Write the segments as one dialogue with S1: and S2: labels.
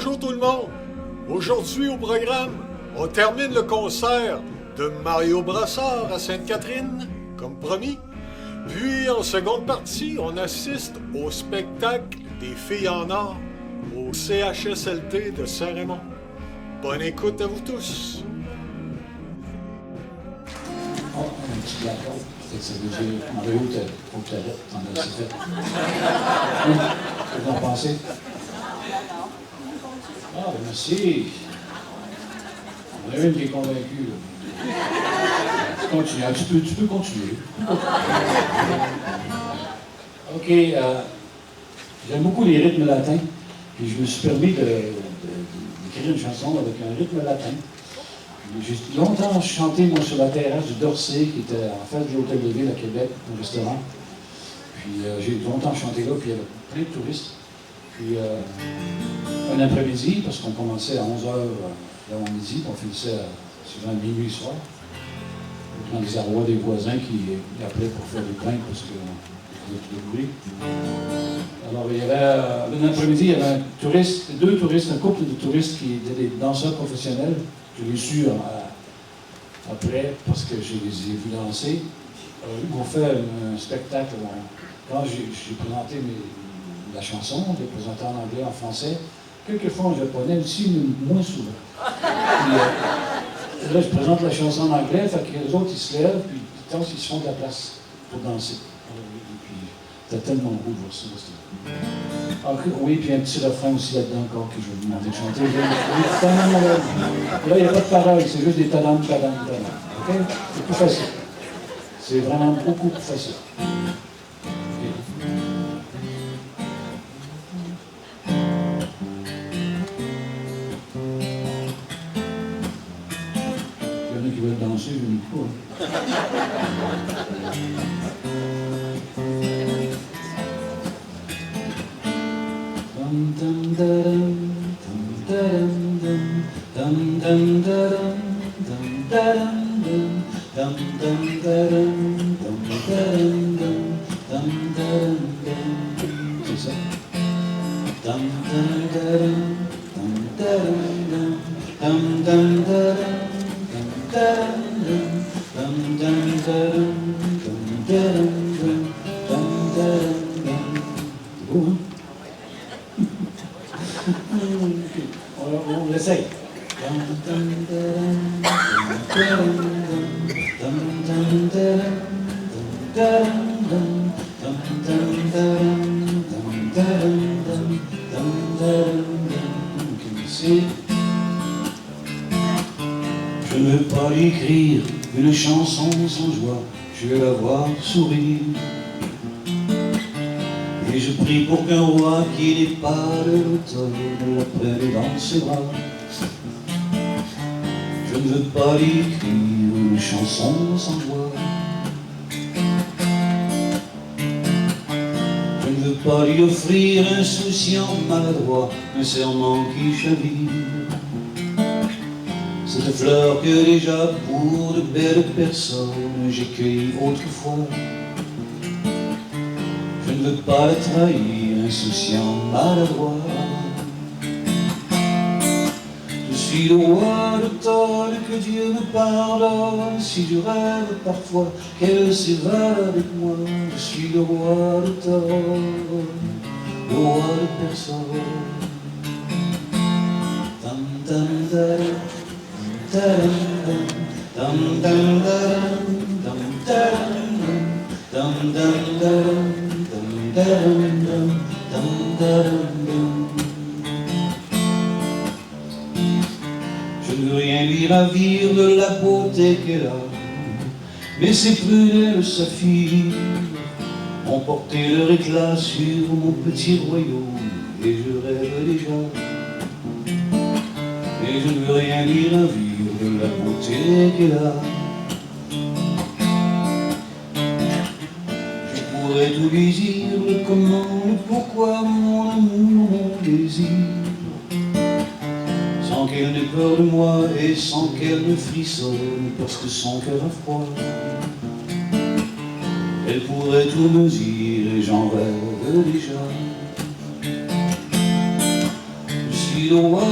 S1: Bonjour tout le monde! Aujourd'hui au programme, on termine le concert de Mario Brassard à Sainte-Catherine, comme promis. Puis en seconde partie, on assiste au spectacle des Filles en or au CHSLD de Saint-Raymond. Bonne écoute à vous tous!
S2: Oh, un petit blackout. Peut-être que ça veut dire, Mario, faut que tu arrêtes, t'en as assez fait. Qu'est-ce que vous en pensez? Ah, ben merci. On a une qui est convaincue. Tu continues, tu peux continuer. OK, j'aime beaucoup les rythmes latins, puis je me suis permis d'écrire une chanson avec un rythme latin. J'ai longtemps chanté, moi, sur la terrasse du Dorset, qui était en face de l'Hôtel de Ville à Québec, un restaurant. Puis j'ai longtemps chanté là, puis il y avait plein de touristes. Puis un après-midi, parce qu'on commençait à 11h l'avant-midi, puis on finissait souvent à minuit soir. Dans les arrois des voisins qui appelaient pour faire des plaintes parce qu'on faisait tout le bruit. Alors, il y avait, un après-midi, il y avait deux touristes, un couple de touristes qui étaient des danseurs professionnels. Je l'ai su après, parce que je les ai vus danser. Ils m'ont fait un spectacle. Quand j'ai présenté la chanson, je l'ai présentée en anglais, en français, quelquefois en japonais aussi, mais moins souvent. Puis, là, je présente la chanson en anglais, fait que les autres, ils se lèvent, puis ils se font de la place pour danser. Puis, c'était tellement beau de voir ça. Oui, puis un petit refrain aussi là-dedans encore que je vais vous demander de chanter. Là, il n'y a pas de paroles, c'est juste des tadam, tadam, tadam. OK? C'est plus facile. C'est vraiment beaucoup plus facile. Il y en a qui veulent danser, je ne dis pas. C'est ça. On l'essaye. Je ne veux pas écrire une chanson sans joie, je veux la voir sourire. Et je prie pour qu'un roi qui n'est pas de l'automne la prenne dans ses bras. Je ne veux pas écrire une chanson sans joie. Je ne veux pas lui offrir insouciant maladroit un serment qui chavire. Cette fleur que déjà pour de belles personnes j'ai cueillie autrefois. Je ne veux pas la trahir, insouciant, maladroit. Je suis le roi d'automne, que Dieu me pardonne si je rêve parfois qu'elle s'évade avec moi. Je suis le roi d'automne, le roi de personne. Tam tam daram, tam tam tam tam tam tam tam. Je ne veux rien lui ravir de la beauté qu'elle a, mais ses prunelles saphirs ont porté leur éclat sur mon petit royaume, et je rêve déjà. Et je ne veux rien lui ravir de la beauté qu'elle a. Je pourrais tout lui dire, le comment, le pourquoi, mon amour, mon désir, sans qu'elle n'ait peur de moi et sans qu'elle ne frissonne, parce que son cœur a froid. Elle pourrait tout me dire et j'en rêve déjà. Je suis suis le roi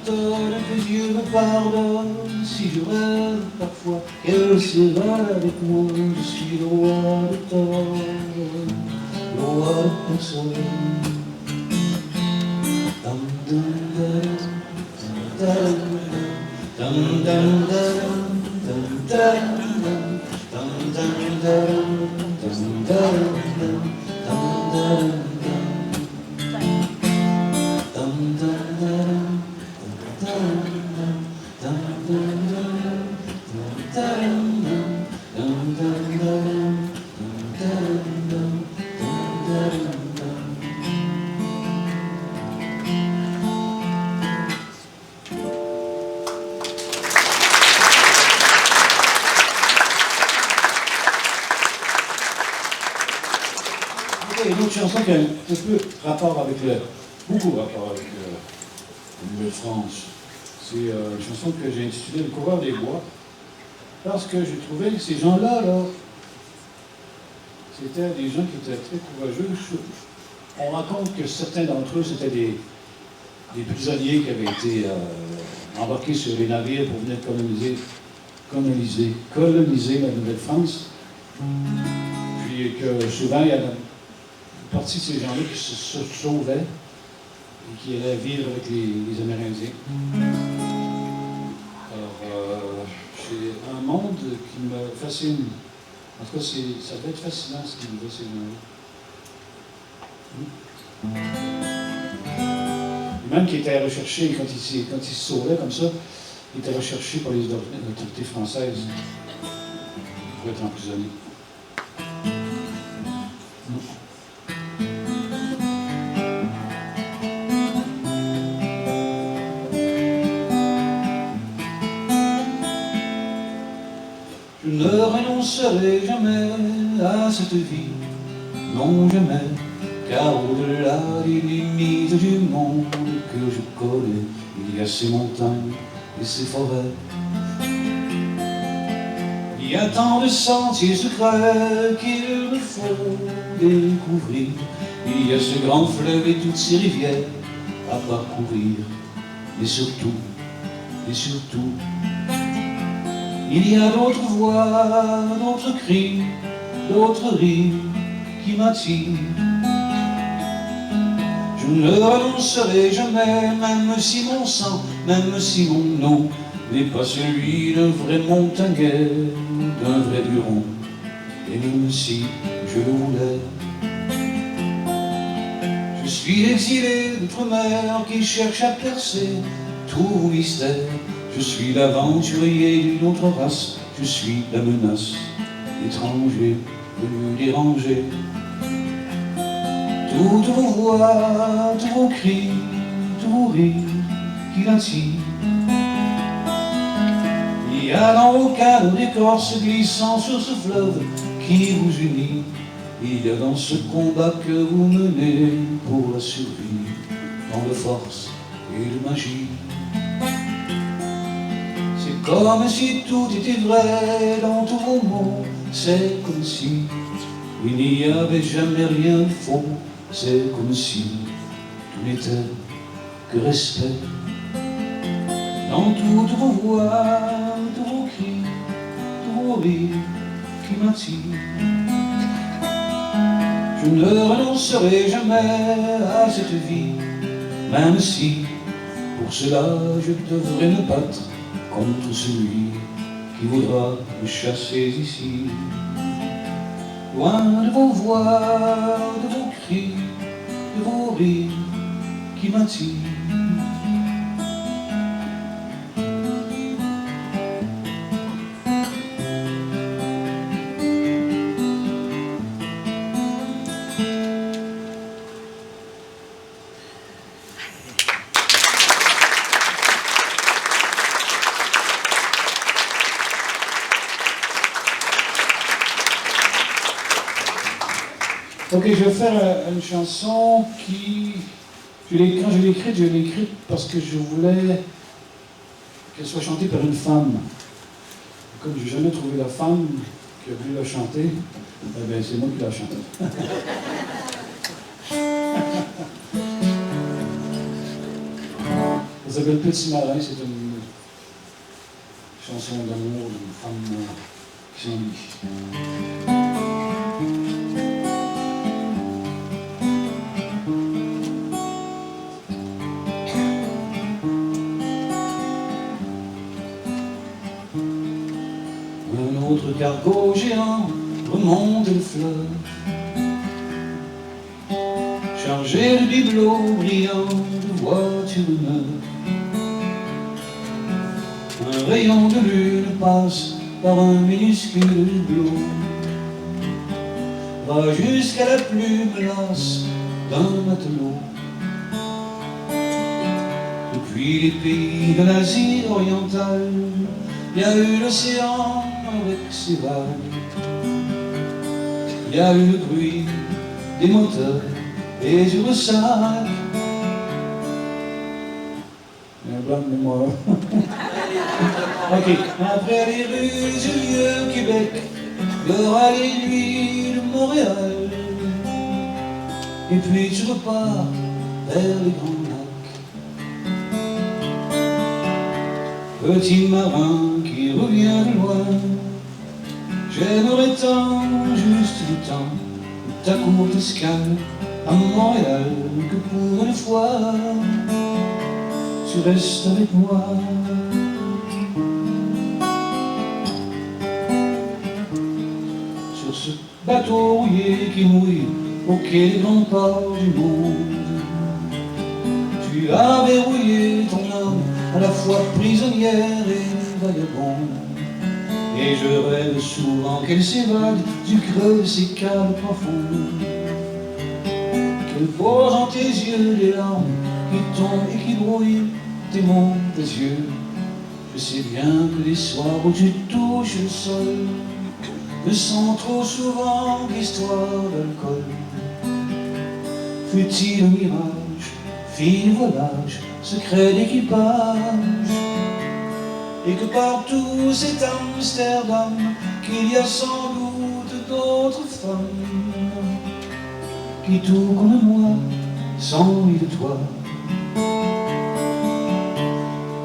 S2: d'automne, que Dieu me pardonne si je rêve parfois qu'elle sera avec moi. Je suis le roi d'automne, le roi de personne. Dum dum dum dum dum dum dum une autre chanson qui a un peu rapport avec beaucoup rapport avec la Nouvelle-France. C'est une chanson que j'ai intitulée Le Coureur des Bois, parce que j'ai trouvé que ces gens-là, c'était des gens qui étaient très courageux. On raconte que certains d'entre eux, c'était des prisonniers qui avaient été embarqués sur les navires pour venir coloniser la Nouvelle-France. Puis que souvent, il y a une partie de ces gens-là qui se sauvaient et qui allaient vivre avec les Amérindiens. Alors, c'est un monde qui me fascine. En tout cas, ça doit être fascinant ce qu'ils vivent, ces gens-là. Même qui était recherché, quand il se sauvait comme ça, il était recherché par les autorités françaises pour être emprisonné. Je ne renoncerai jamais à cette vie, non jamais, car au-delà des limites du monde que je connais, il y a ces montagnes et ces forêts. Il y a tant de sentiers secrets qu'il me faut découvrir. Il y a ce grand fleuve et toutes ces rivières à parcourir. Et surtout, il y a d'autres voix, d'autres cris, d'autres rires qui m'attirent. Je ne renoncerai jamais, même si mon sang, même si mon nom n'est pas celui d'un vrai montagnais, d'un vrai Buron, et même si je le voulais. Je suis l'exilé d'outre-mer qui cherche à percer tout mystère. Je suis l'aventurier d'une autre race, je suis la menace, étranger, venu déranger. Toutes vos voix, tous vos cris, tous vos rires qui l'attirent. Il y a dans vos canaux d'écorce glissant sur ce fleuve qui vous unit. Il y a dans ce combat que vous menez pour la survie, tant de force et de magie. C'est comme si tout était vrai dans tous vos mots. C'est comme si il n'y avait jamais rien de faux. C'est comme si tout n'était que respect. Dans toutes vos voix, tous vos cris, tous vos rires qui m'attirent. Je ne renoncerai jamais à cette vie, même si pour cela je devrais me battre contre celui qui voudra me chasser ici. Loin de vos voix, de vos cris, de vos rires qui m'attirent. Ok, je vais faire une chanson qui... Quand je l'ai écrite parce que je voulais qu'elle soit chantée par une femme. Comme je n'ai jamais trouvé la femme qui a voulu la chanter, eh bien, c'est moi qui la chante. Ça s'appelle Petit Marin, c'est une chanson d'amour d'une femme qui s'ennuie. Un autre cargo géant remonte le fleuve, chargé de bibelots brillants, de voitures neuves. Un rayon de lune passe par un minuscule bleu, va jusqu'à la plume lasse d'un matelot. Depuis les pays de l'Asie orientale, il y a eu l'océan avec ses vagues. Il y a eu le bruit des moteurs et du ressac. Un blanc de mémoire. Ok. Après les rues du vieux Québec, il y aura les nuits de Montréal. Et puis tu repars vers les grands lacs. Petit marin qui revient de loin, j'aimerais tant, juste du temps, ta courte escale à Montréal, que pour une fois, tu restes avec moi. Sur ce bateau rouillé qui mouille au quai des grands ports du monde, tu as verrouillé ton âme à la fois prisonnière et vagabonde. Et je rêve souvent qu'elle s'évade du creux de ces caves profondes, qu'elle pose en tes yeux des larmes qui tombent et qui brouillent tes monts, tes yeux. Je sais bien que les soirs où tu touches le sol ne sont trop souvent qu'histoires d'alcool. Fut-il un mirage, fil volage, secret d'équipage, et que partout c'est Amsterdam, qu'il y a sans doute d'autres femmes qui tout comme moi s'ennuient de toi.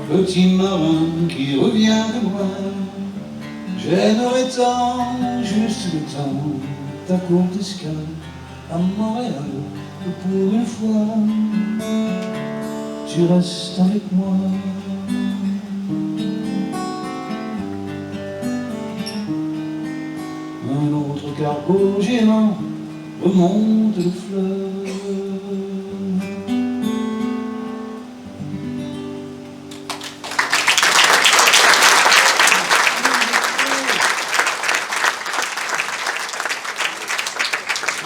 S2: Petit marin qui revient de loin, j'aimerais tant, juste le temps, ta courte escale à Montréal, que pour une fois, tu restes avec moi. Un autre cargo géant remonte le fleuve.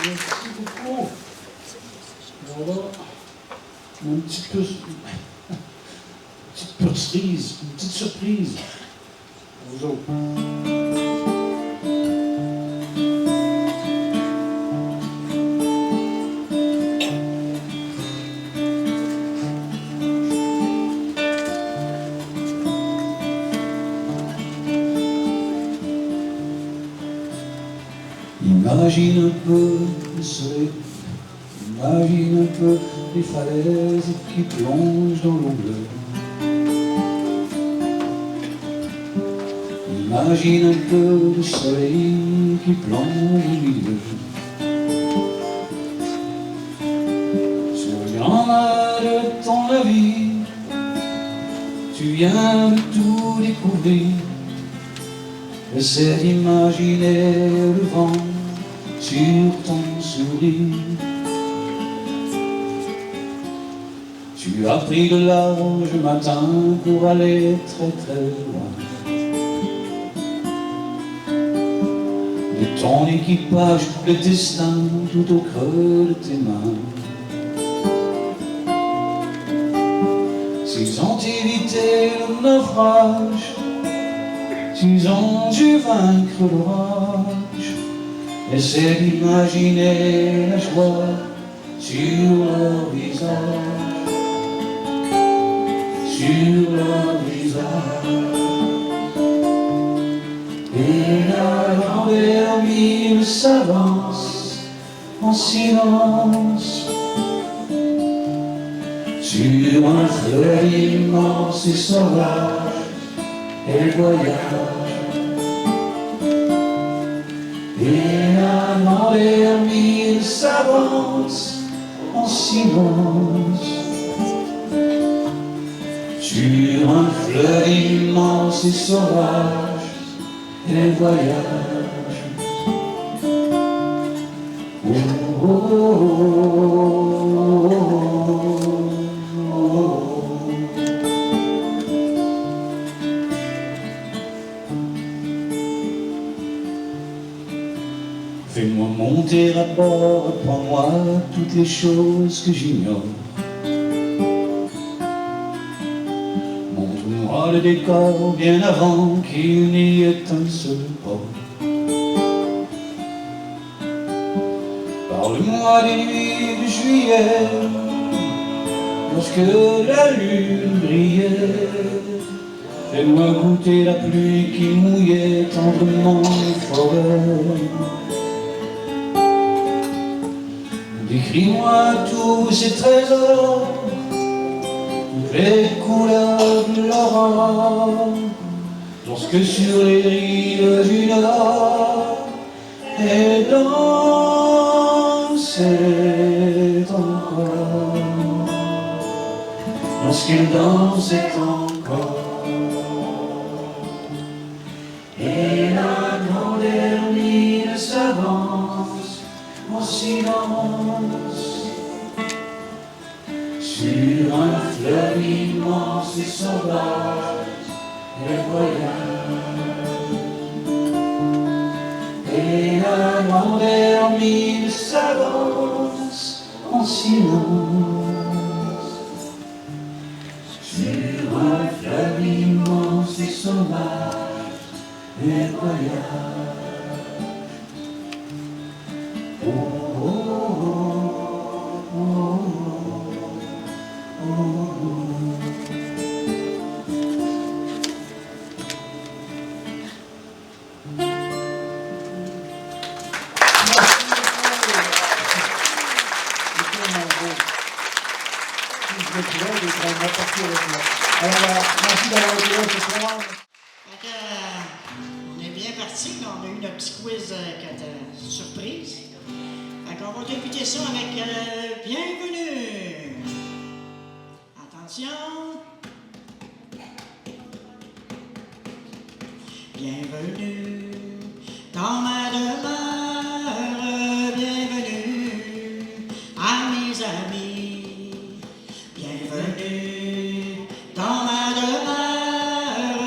S2: Merci beaucoup. Voilà, une petite surprise pour vous autres. Imagine un peu le soleil, imagine un peu les falaises qui plongent dans l'eau bleue. Imagine un peu le soleil qui plonge au milieu. Sur le grand mât de ton navire, tu viens de tout découvrir. Essaie d'imaginer le vent sur ton sourire. Tu as pris le large matin pour aller très très loin. De ton équipage, le destin tout au creux de tes mains. S'ils ont évité le naufrage, s'ils ont dû vaincre l'orage, essaie d'imaginer la joie sur leur visage, sur leur visage. Et la grandeur mille s'avance en silence Sur un fleuve immense et sauvage, elle voyage. Et un endormi s'avance en silence. Sur un fleuve immense et sauvage, elle voyage. Oh, oh, oh, oh, oh. Fais-moi monter à bord, apprends-moi toutes les choses que j'ignore. Montre-moi le décor bien avant qu'il n'y ait un seul port. Parle-moi des nuits de juillet, lorsque la lune brillait. Fais-moi goûter la pluie qui mouillait tendrement les forêts. Décris-moi tous ces trésors, toutes les couleurs de l'aurore, lorsque sur les rives du nord elle dansait encore, lorsqu'elle dansait encore. Et la grande hermine s'avance en silence sur un fleuve immense et sauvage, elle voyage. Et la grande hermine s'avance en silence sur un fleuve immense et sauvage, elle voyage. Oh, oh, oh, oh, oh, oh.
S3: Merci d'avoir été là ce soir. On est bien parti, on a eu notre petit quiz surprise. On va débuter ça avec bienvenue. Attention. Bienvenue dans ma demeure, bienvenue à mes amis. Bienvenue dans ma demeure,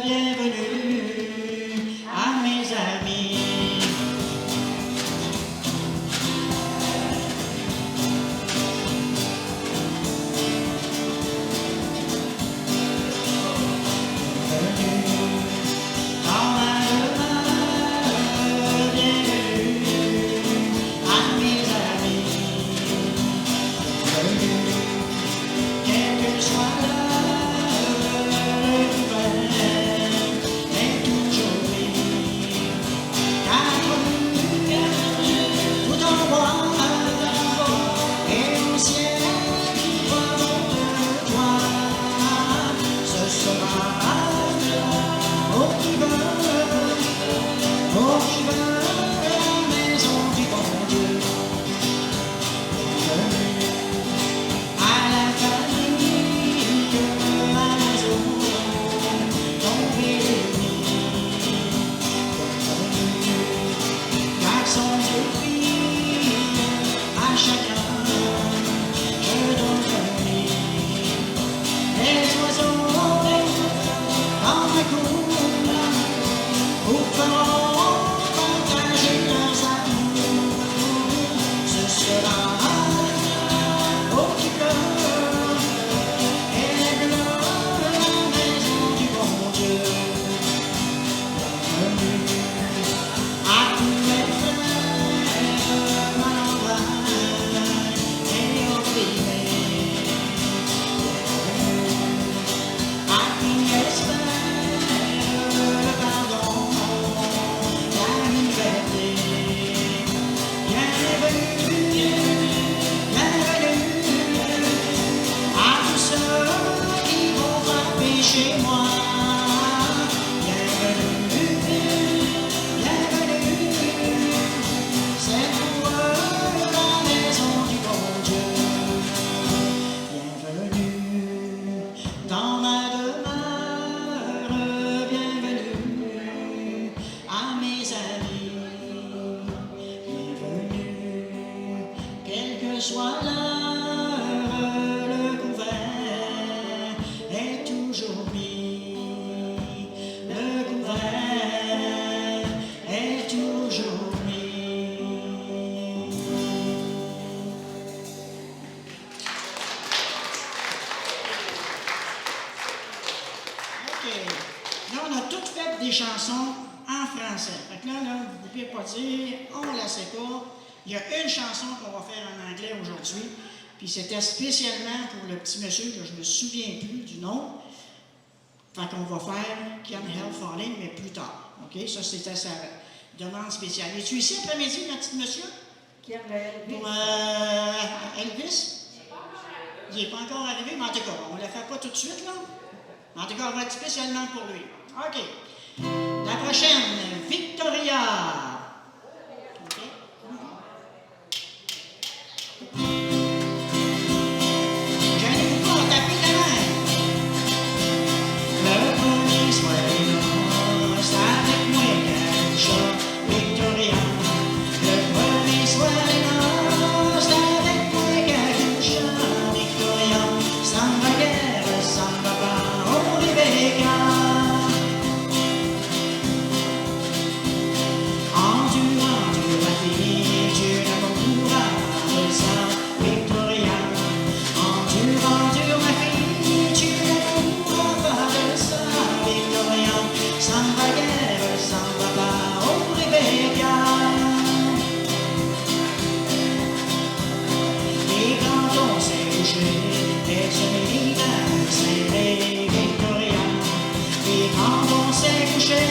S3: bienvenue à mes amis. Dans ma demeure, bienvenue chez moi. Bienvenue, bienvenue, c'est pour la maison du bon Dieu. Bienvenue dans ma demeure, bienvenue à mes amis. Bienvenue, quelle que soit l'heure, le couvert est toujours mis. Le couvert est toujours mis. OK. Là, on a toutes fait des chansons en français. Fait que là, vous ne pouvez pas dire, on la sait pas. Il y a une chanson qu'on va faire en anglais aujourd'hui, puis c'était spécialement pour le petit monsieur que je me souviens plus du nom. Fait qu'on va faire Can't Help Falling, mais plus tard. OK? Ça, c'était sa demande spéciale. Es-tu ici après-midi, ma petite monsieur? Pour Elvis? Il n'est pas encore arrivé, mais en tout cas, on ne le fait pas tout de suite, là. En tout cas, on va être spécialement pour lui. OK. La prochaine, Victoria. OK. Gênez-vous pas, tapez la main. Le premier soir des noces, avec moi qu'un chat, Victoria. Le premier soir des noces, avec moi qu'un chat, Victoria. Ça ne va guère, ça ne va pas, oh Rebecca. Endure ma fille, tu ne mourras de ça, Victoria. Endure ma fille, tu ne mourras pas de ça, Victoria. Ça ne va guère, ça ne va pas, oh Rebecca. Et quand on s'est couché, elle se mit à me serrer, Victoria. Et quand on s'est couché,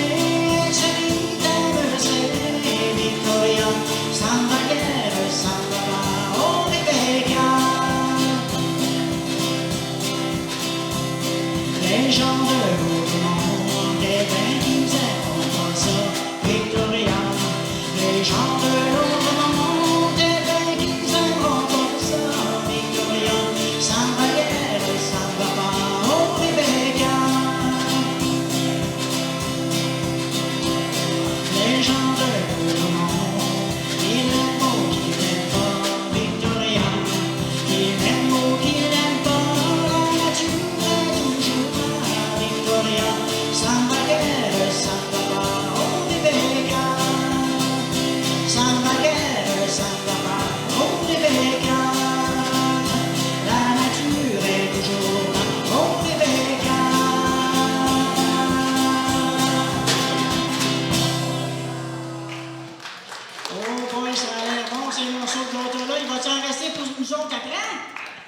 S3: elle se mit à me serrer, Victoria. Ça ne va guère, ça ne va pas, oh Rebecca. Les gens de l'autre monde, eh ben, ils aiment pas ça, Victoria. Les gens de l'autre monde, eh ben, ils aiment pas ça, Victoria. Ça ne va guère, ça ne va pas, oh Rebecca. Les gens de l'autre monde, ils aiment pas ou qu'ils n'aiment pas, Victoria. Ils aiment ou qu'ils n'aiment pas, la nature est toujours là, Victoria. Ça ne va guère, ça ne va pas, oh Rebecca. Ça ne va guère, ça ne va pas, oh Rebecca. La nature est toujours là, oh Rebecca. Oh boy, ça a l'air bon ces morceaux de l'autre-là. Il va-tu en rester pour nous autres après?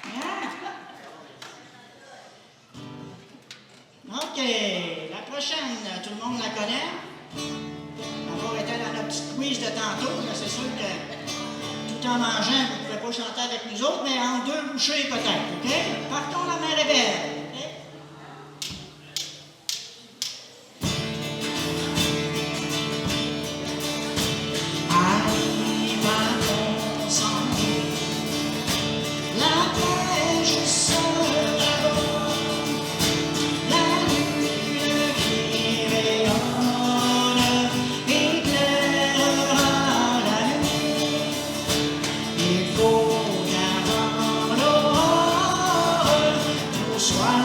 S3: Hein? OK. La prochaine, tout le monde la connaît. D'abord, était dans notre petite quiz de tantôt. Là, c'est sûr que tout en mangeant, vous ne pouvez pas chanter avec nous autres, mais en deux bouchées peut-être. OK? Partons, la mer est belle. OK? Arrive à ton sentier, la neige sera bonne, la lune qui rayonne éclairera la nuit. Il faut qu'avant l'aurore, tout soit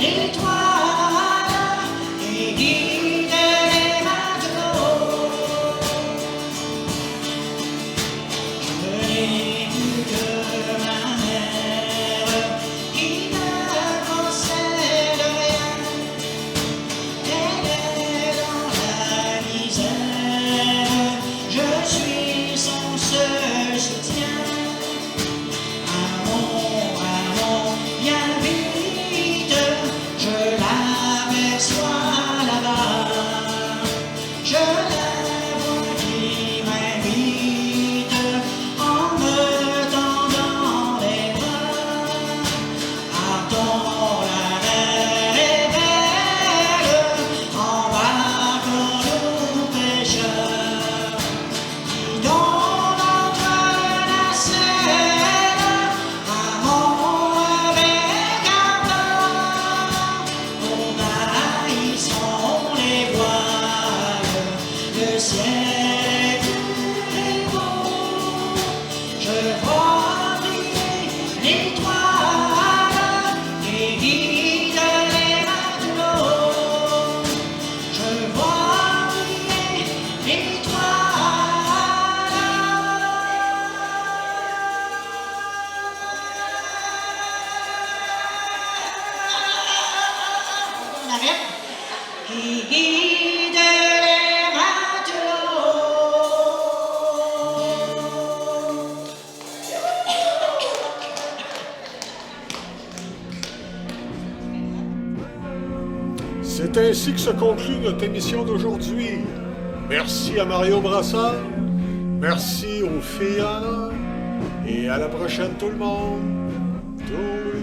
S3: l'étoile et guide les matelots. Je n'ai plus que ma mère qui ne possède rien. Elle est dans la misère, je suis son seul soutien. Amour, viens vite, je l'aperçois là-bas. Je la vois qui m'invite en me tendant les bras. Partons, la mer est belle, embarquons-nous pêcheurs. Guidons notre nacelle, ramons avec ardeur. Haïssons les voiles, le ciel est beau. Je vois briller l'étoile et guide les matelots. Je vois briller l'étoile. On arrête. Qui guide les matelots.
S1: C'est ainsi que se conclut notre émission d'aujourd'hui. Merci à Mario Brassard, merci aux filles en or, et à la prochaine tout le monde. Tout.